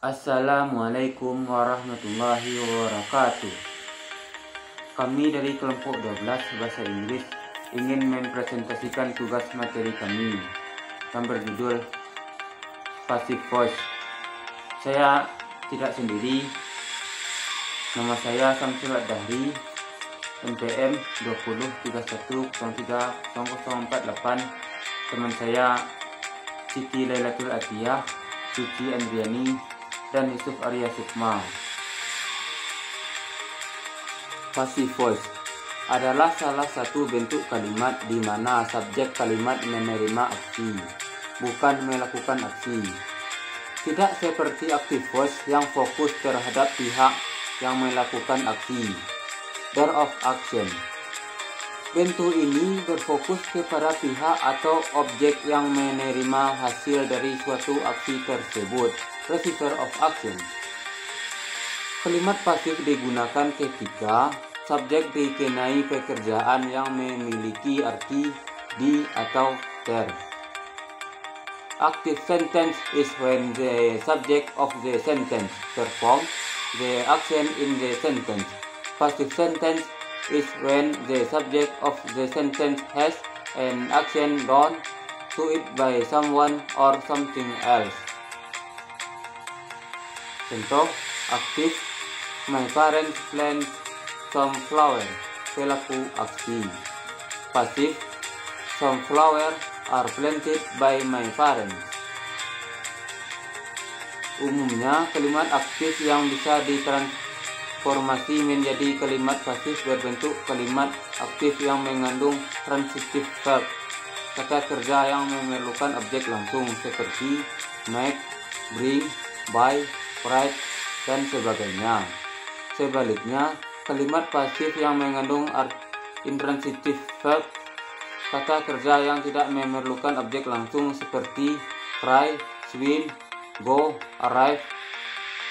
Assalamualaikum warahmatullahi wabarakatuh. Kami dari kelompok 12 bahasa Inggris ingin mempresentasikan tugas materi kami yang berjudul Passive Voice. Saya tidak sendiri. Nama saya Samsul Ad-Dahri, NPM 2031030048. Teman saya Siti Lailatul Atiyah, Suci Andriani, dan Yusuf Arya Sukma. Passive voice adalah salah satu bentuk kalimat di mana subjek kalimat menerima aksi, bukan melakukan aksi. Tidak seperti active voice yang fokus terhadap pihak yang melakukan aksi, door of action. Bentuk ini berfokus kepada pihak atau objek yang menerima hasil dari suatu aksi tersebut, receiver of action. Kalimat pasif digunakan ketika subjek dikenai pekerjaan yang memiliki arti di atau ter. Active sentence is when the subject of the sentence performs the action in the sentence. Passive sentence is when the subject of the sentence has an action done to it by someone or something else. Contoh aktif: my parents plant some flower, pelaku aksi. Pasif: some flower are planted by my parents. Umumnya kalimat aktif yang bisa ditransformasi menjadi kalimat pasif berbentuk kalimat aktif yang mengandung transitive verb, kata kerja yang memerlukan objek langsung seperti make, bring, buy, write, dan sebagainya. Sebaliknya, kalimat pasif yang mengandung intransitive verb, kata kerja yang tidak memerlukan objek langsung seperti cry, swim, go, arrive,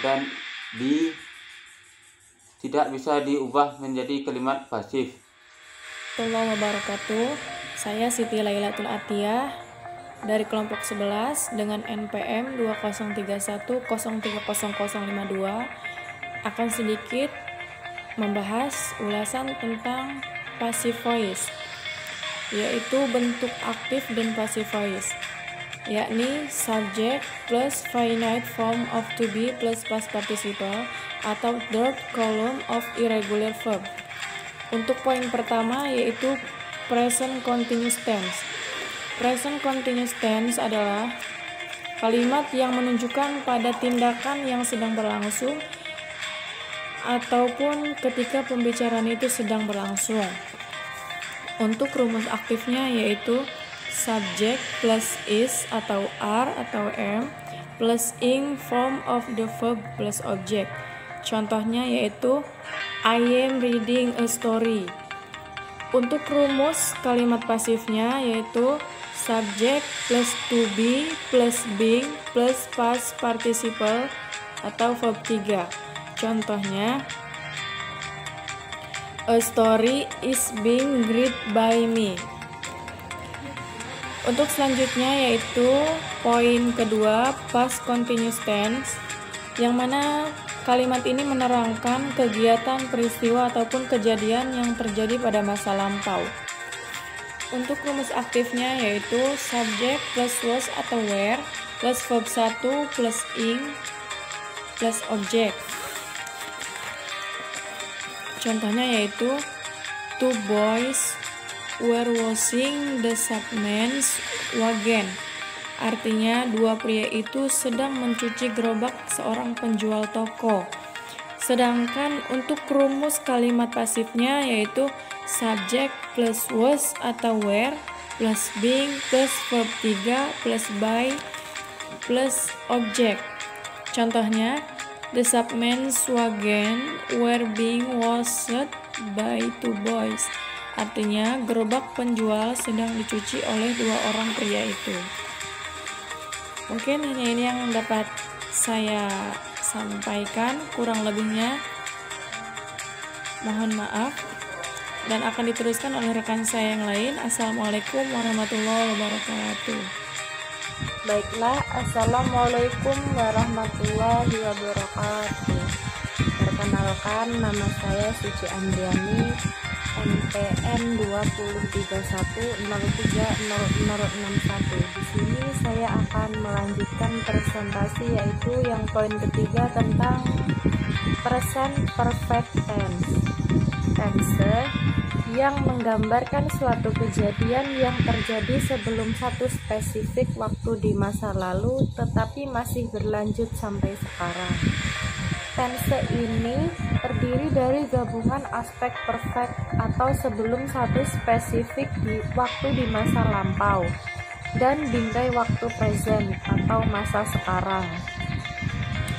dan be, tidak bisa diubah menjadi kalimat pasif. Assalamualaikum wabarakatuh. Saya Siti Lailatul Atiyah dari kelompok 11 dengan NPM 2031030052 akan sedikit membahas ulasan tentang passive voice, yaitu bentuk aktif dan passive voice, yakni subject plus finite form of to be plus past participle atau third column of irregular verb. Untuk poin pertama yaitu present continuous tense. Present continuous tense adalah kalimat yang menunjukkan pada tindakan yang sedang berlangsung ataupun ketika pembicaraan itu sedang berlangsung. Untuk rumus aktifnya yaitu subject plus is atau are atau am plus ing form of the verb plus object. Contohnya yaitu I am reading a story. Untuk rumus kalimat pasifnya yaitu subject plus to be plus being plus past participle atau verb 3. Contohnya a story is being read by me. Untuk selanjutnya yaitu poin kedua, past continuous tense, yang mana kalimat ini menerangkan kegiatan, peristiwa, ataupun kejadian yang terjadi pada masa lampau. Untuk rumus aktifnya yaitu subject plus was atau were plus verb 1 plus ing plus object. Contohnya yaitu two boys were washing the shopman's wagon. Artinya dua pria itu sedang mencuci gerobak seorang penjual toko. Sedangkan untuk rumus kalimat pasifnya yaitu subject plus was atau were plus being plus verb 3 plus by plus object. Contohnya the shopman's wagon were being washed by two boys. Artinya gerobak penjual sedang dicuci oleh dua orang pria itu. Mungkin hanya ini yang dapat saya sampaikan, kurang lebihnya mohon maaf, dan akan diteruskan oleh rekan saya yang lain. Assalamualaikum warahmatullahi wabarakatuh. Baiklah, Assalamualaikum warahmatullahi wabarakatuh. Perkenalkan, nama saya Suci Andriani, NPM 2031030061. Di sini saya akan melanjutkan presentasi, yaitu yang poin ketiga tentang present perfect tense. Tense yang menggambarkan suatu kejadian yang terjadi sebelum satu spesifik waktu di masa lalu tetapi masih berlanjut sampai sekarang. Tense ini terdiri dari gabungan aspek perfect atau sebelum satu spesifik waktu di masa lampau dan bingkai waktu present atau masa sekarang.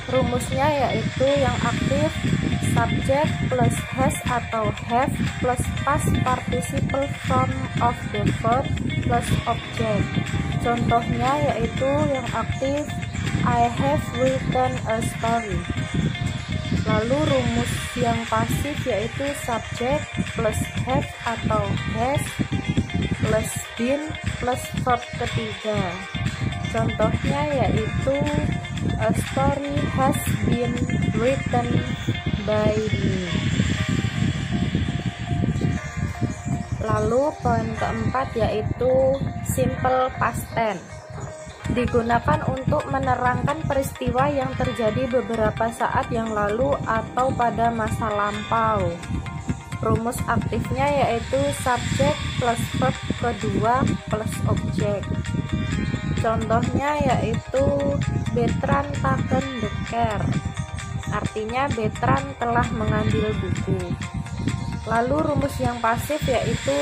Rumusnya yaitu yang aktif subject plus has atau have plus past participle form of the verb plus object. Contohnya yaitu yang aktif I have written a story. Lalu rumus yang pasif yaitu subject plus have atau has plus been plus verb ketiga. Contohnya yaitu a story has been written by me. Lalu poin keempat yaitu simple past tense. Digunakan untuk menerangkan peristiwa yang terjadi beberapa saat yang lalu atau pada masa lampau. Rumus aktifnya yaitu subject plus verb kedua plus objek. Contohnya yaitu Bertrand taken the car. Artinya Bertrand telah mengambil buku. Lalu rumus yang pasif yaitu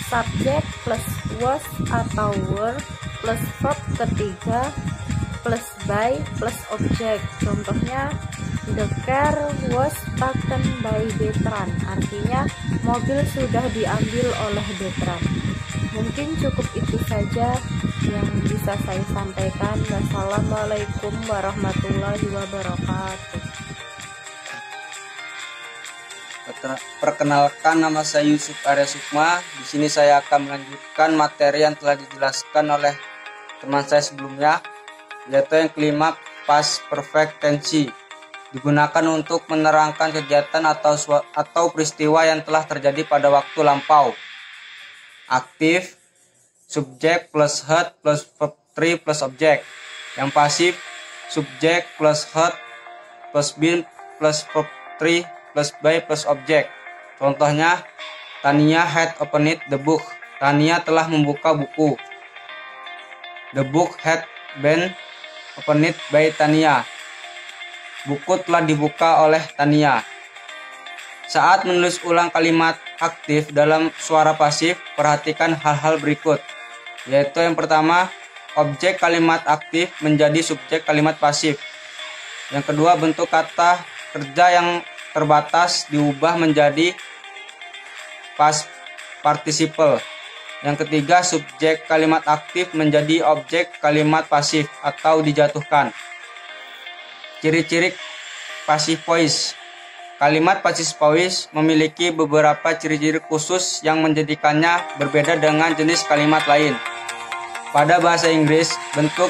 subject plus was atau were plus verb ketiga plus by plus objek. Contohnya the car was taken by Bertrand. Artinya mobil sudah diambil oleh Bertrand. Mungkin cukup itu saja yang bisa saya sampaikan. Wassalamualaikum warahmatullahi wabarakatuh. Perkenalkan, nama saya Yusuf Arya Sukma. Di sini saya akan melanjutkan materi yang telah dijelaskan oleh teman saya sebelumnya, yaitu yang kelima, past perfect tense. Digunakan untuk menerangkan kegiatan atau peristiwa yang telah terjadi pada waktu lampau. Aktif subject plus had plus verb 3 plus object. Yang pasif subject plus had plus been plus verb 3 plus by plus object. Contohnya Tania had opened the book. Tania telah membuka buku. The book had been opened by Tania. Buku telah dibuka oleh Tania. Saat menulis ulang kalimat aktif dalam suara pasif, perhatikan hal-hal berikut, yaitu yang pertama, objek kalimat aktif menjadi subjek kalimat pasif. Yang kedua, bentuk kata kerja yang terbatas diubah menjadi past participle. Yang ketiga, subjek kalimat aktif menjadi objek kalimat pasif atau dijatuhkan. Ciri-ciri passive voice. Kalimat passive voice memiliki beberapa ciri-ciri khusus yang menjadikannya berbeda dengan jenis kalimat lain. Pada bahasa Inggris, bentuk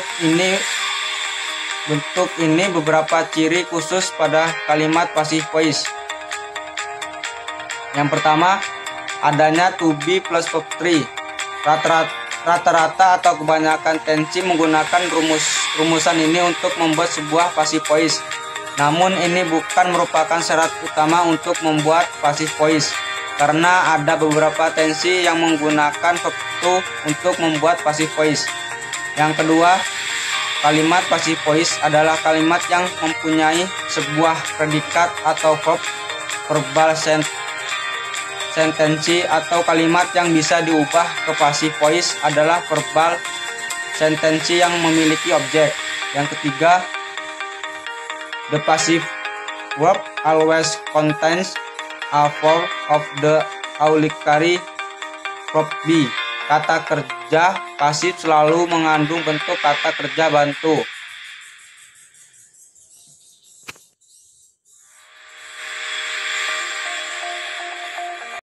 ini beberapa ciri khusus pada kalimat passive voice. Yang pertama, adanya to be plus verb 3. Rata-rata atau kebanyakan tensi menggunakan rumusan ini untuk membuat sebuah passive voice. Namun ini bukan merupakan syarat utama untuk membuat passive voice, karena ada beberapa tensi yang menggunakan verb to untuk membuat passive voice. Yang kedua, kalimat passive voice adalah kalimat yang mempunyai sebuah predikat atau verb. Verbal sentensi atau kalimat yang bisa diubah ke passive voice adalah verbal sentensi yang memiliki objek. Yang ketiga, the passive verb always contains a form of the auxiliary verb be. Kata kerja pasif selalu mengandung bentuk kata kerja bantu.